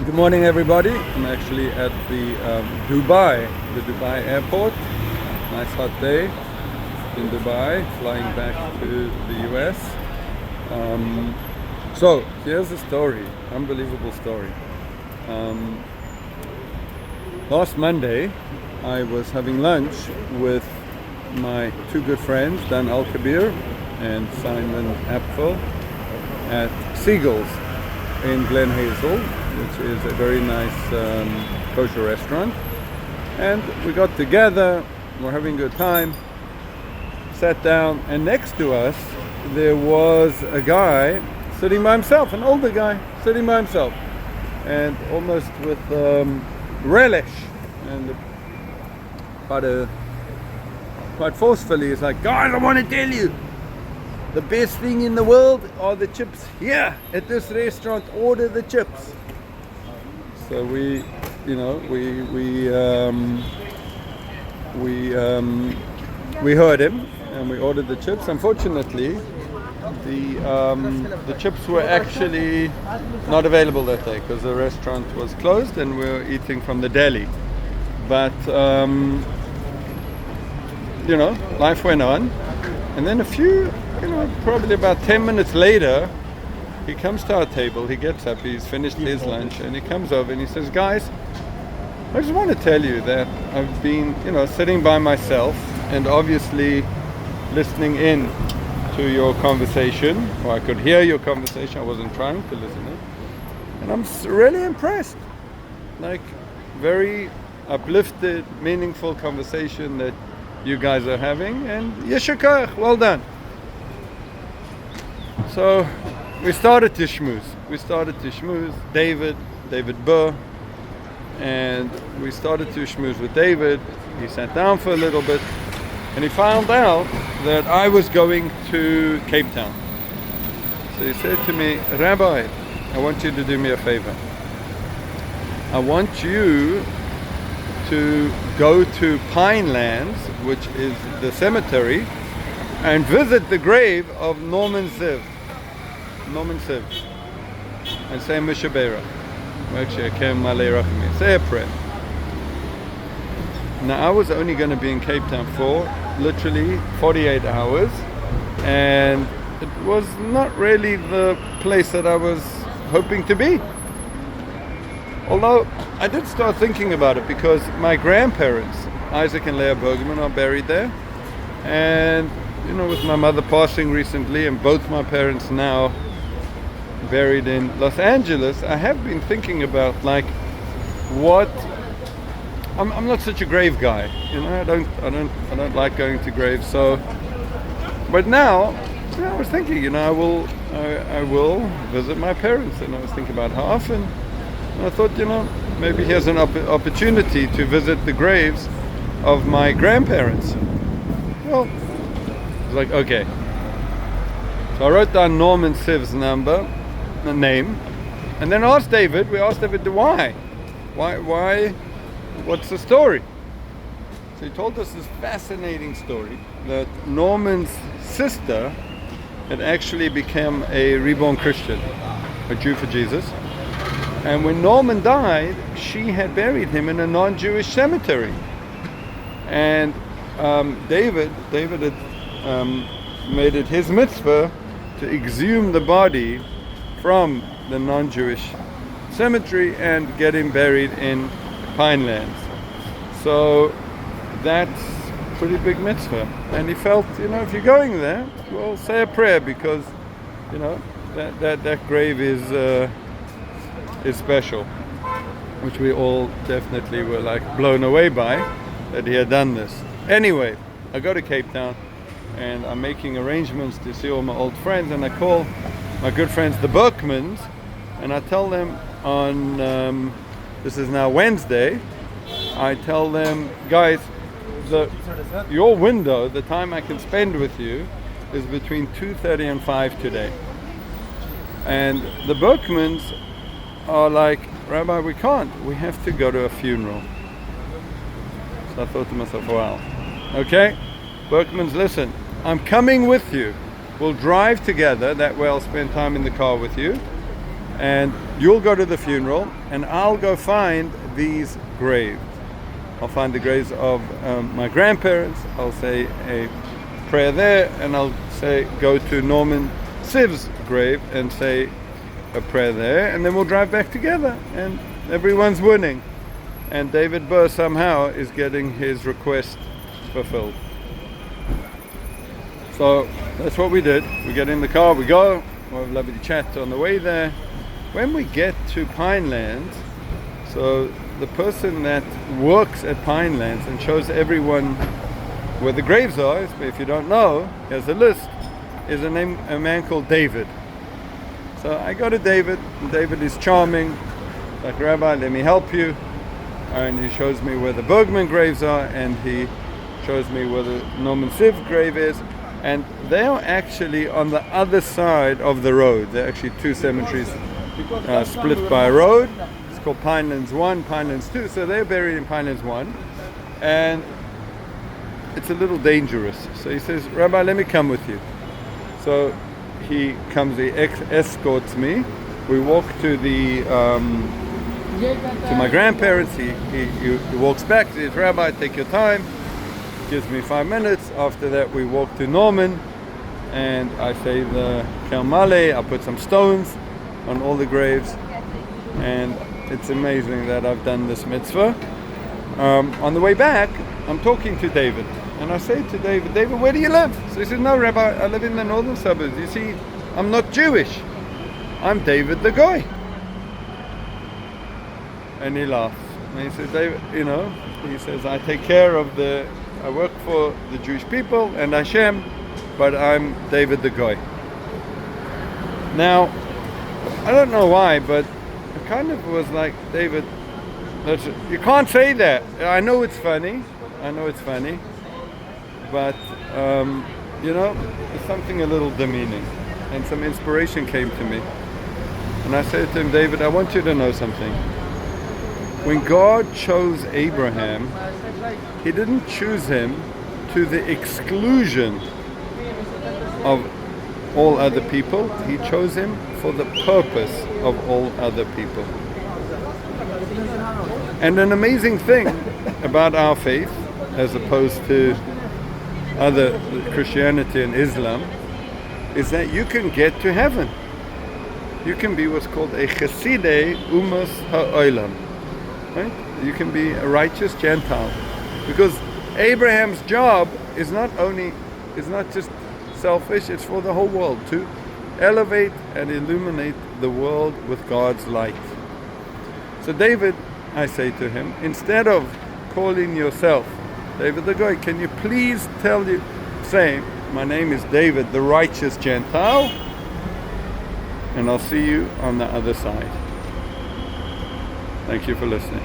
Good morning, everybody. I'm actually at the Dubai airport. Nice hot day in Dubai, flying back to the US. So here's a story, unbelievable story. Last Monday, I was having lunch with my two good friends, Dan Al-Kabir and Simon Apfel, at Seagulls in Glen Hazel, which is a very nice kosher restaurant. And we got together, we're having a good time, sat down, and next to us there was a guy sitting by himself, an older guy sitting by himself, and almost with relish and quite forcefully, he's like, "Guys, I want to tell you, the best thing in the world are the chips here at this restaurant. Order the chips." So we heard him and we ordered the chips. Unfortunately, the chips were actually not available that day because the restaurant was closed and we were eating from the deli. But life went on, and then probably about 10 minutes later, he comes to our table, he gets up, he's finished his lunch, and he comes over and he says, "Guys, I just want to tell you that I've been, sitting by myself and obviously listening in to your conversation, or I could hear your conversation, I wasn't trying to listen in, and I'm really impressed. Like, very uplifted, meaningful conversation that you guys are having, and yesher koach, well done." So we started to schmooze. David Burr, and we started to schmooze with David. He sat down for a little bit, and he found out that I was going to Cape Town. So he said to me, "Rabbi, I want you to do me a favor. I want you to go to Pinelands, which is the cemetery, and visit the grave of Norman Siv, and say Misha Beira. Actually, say a prayer." Now, I was only going to be in Cape Town for literally 48 hours, and it was not really the place that I was hoping to be. Although I did start thinking about it because my grandparents, Isaac and Leah Bergman, are buried there, and with my mother passing recently and both my parents now buried in Los Angeles, I have been thinking about I'm not such a grave guy, I don't like going to graves. So, but now I was thinking, I will visit my parents, and I was thinking about how often, and I thought, maybe here's an opportunity to visit the graves of my grandparents. Well, I was like, okay. So I wrote down Norman Siv's name, and then we asked David why, what's the story? So he told us this fascinating story that Norman's sister had actually become a reborn Christian, a Jew for Jesus, and when Norman died, she had buried him in a non-Jewish cemetery, and David had made it his mitzvah to exhume the body from the non-Jewish cemetery and get him buried in Pinelands. So that's a pretty big mitzvah. And he felt, if you're going there, well, say a prayer, because, that grave is special, which we all definitely were blown away by, that he had done this. Anyway, I go to Cape Town, and I'm making arrangements to see all my old friends, and I call my good friends the Berkmans, and I tell them on this is now Wednesday, I tell them, "Guys, your window, the time I can spend with you, is between 2:30 and 5 today." And the Berkmans are like, "Rabbi, we can't. We have to go to a funeral." So I thought to myself, wow, okay, Berkmans, listen, I'm coming with you. We'll drive together, that way I'll spend time in the car with you. And you'll go to the funeral, and I'll go find these graves. I'll find the graves of my grandparents. I'll say a prayer there, and I'll go to Norman Siv's grave and say a prayer there, and then we'll drive back together, and everyone's winning. And David Burr somehow is getting his request fulfilled. So that's what we did. We get in the car, we go, we'll have a lovely chat on the way there. When we get to Pinelands, so the person that works at Pinelands and shows everyone where the graves are, if you don't know, here's a list, is a man called David. So I go to David, and David is charming, like, Rabbi, let me help you. And he shows me where the Bergman graves are, and he shows me where the Norman Siv grave is. And they're actually on the other side of the road. They're actually two cemeteries split by a road. It's called Pinelands 1, Pinelands 2. So they're buried in Pinelands 1. And it's a little dangerous. So he says, Rabbi, let me come with you. So he comes, he escorts me. We walk to my grandparents. He walks back. He says, Rabbi, take your time. Gives me 5 minutes. After that, we walk to Norman, and I say the Kel Male. I put some stones on all the graves, and it's amazing that I've done this mitzvah. On the way back, I'm talking to David, and I say to David, where do you live? So he says, no, Rabbi, I live in the northern suburbs. You see, I'm not Jewish. I'm David the Goy. And he laughs. And he says, David, he says, I work for the Jewish people and Hashem, but I'm David the Goy. Now, I don't know why, but it kind of was like, David, you can't say that. I know it's funny, but, there's something a little demeaning. And some inspiration came to me. And I said to him, David, I want you to know something. When God chose Abraham, He didn't choose him to the exclusion of all other people. He chose him for the purpose of all other people. And an amazing thing about our faith, as opposed to other Christianity and Islam, is that you can get to heaven. You can be what's called a Chasidei Umas Ha'olam. Right? You can be a righteous Gentile, because Abraham's job is not just selfish, it's for the whole world, to elevate and illuminate the world with God's light. So David, I say to him, instead of calling yourself David the Goy, can you please say, my name is David the righteous Gentile, and I'll see you on the other side. Thank you for listening.